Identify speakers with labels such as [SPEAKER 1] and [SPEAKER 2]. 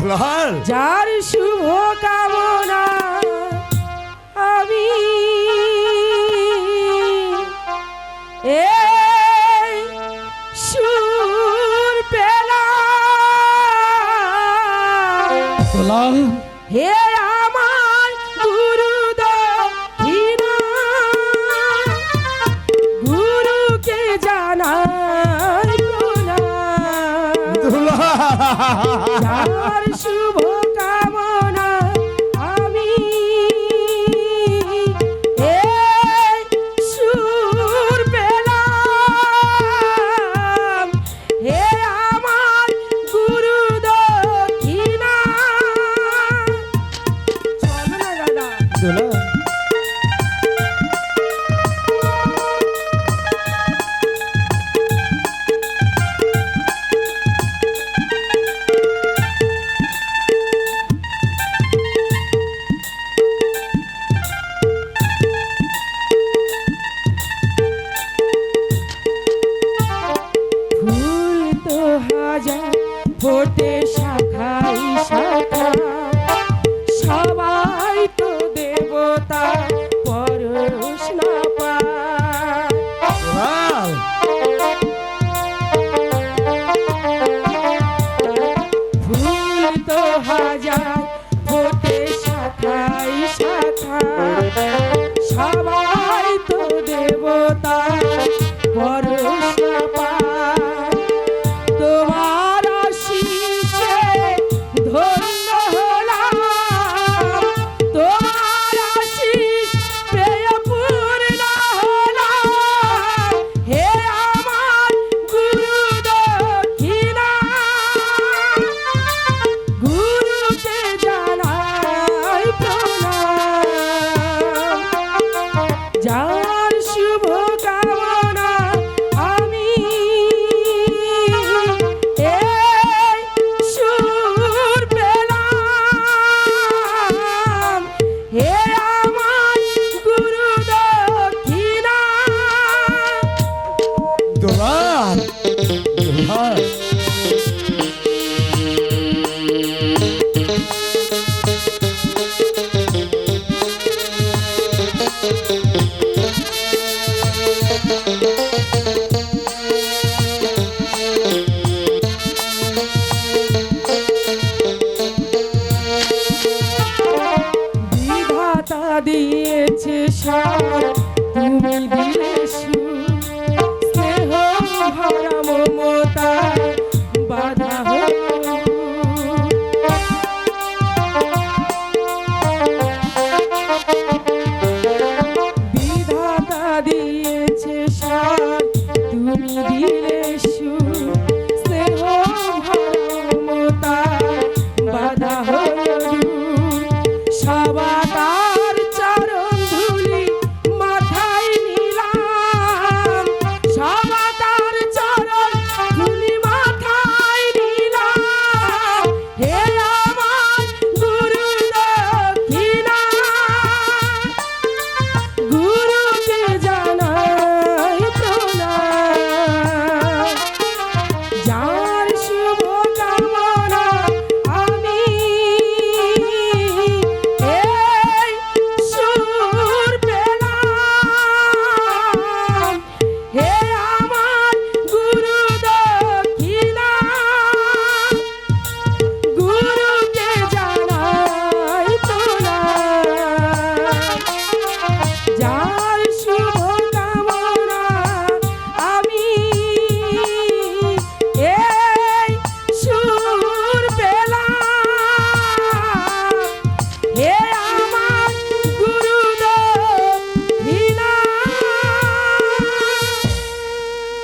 [SPEAKER 1] যার শুভ কামনা আমি এই সুর পেলাম হে আমার গুরুদক্ষিণা গুরুকে জানাই যার শুভ কামনা আমি এই সুর পেলাম হে আমার গুরু দক্ষিণা চলো না দাদা ফোটে শাখাই শাখা সবাই তো দেবতা পরশ না পায় ফুল তো হাজার ফোটে শাখাই শাখা সবাই তো দেবতা পরশ না পায় তোমার আশিসে ধন্য হলাম তোমার আশিস পেয়ে পূর্ণ হলাম হে আমার গুরু দক্ষিণা গুরুকে জানাই প্রণাম যার শুভ কামনা আমি এই সুর পেলাম হে আমার গুরু দক্ষিণা
[SPEAKER 2] দোলাল দোলাল
[SPEAKER 1] বিধাতা দিয়েছে সার তুমি দিলে সুর স্নেহ ভরা মমতা বাধা হলো বিধাতা দিয়েছে সার তুমি দিলে সুর স্নেহ ভরা মমতা বাধা হলো সবাতার চরণ ধুলি মাথায় নিলাম সবাতার চরণ ধুলি মাথায় নিলাম হে আমার গুরু দক্ষিণা গুরুকে জানাই প্রণাম যার শুভ কামনা আমি এই সুর পেলাম হে আমার গুরু দক্ষিণা গুরুকে জানাই প্রণাম যার শুভ কামনা আমি এই সুর পেলাম হে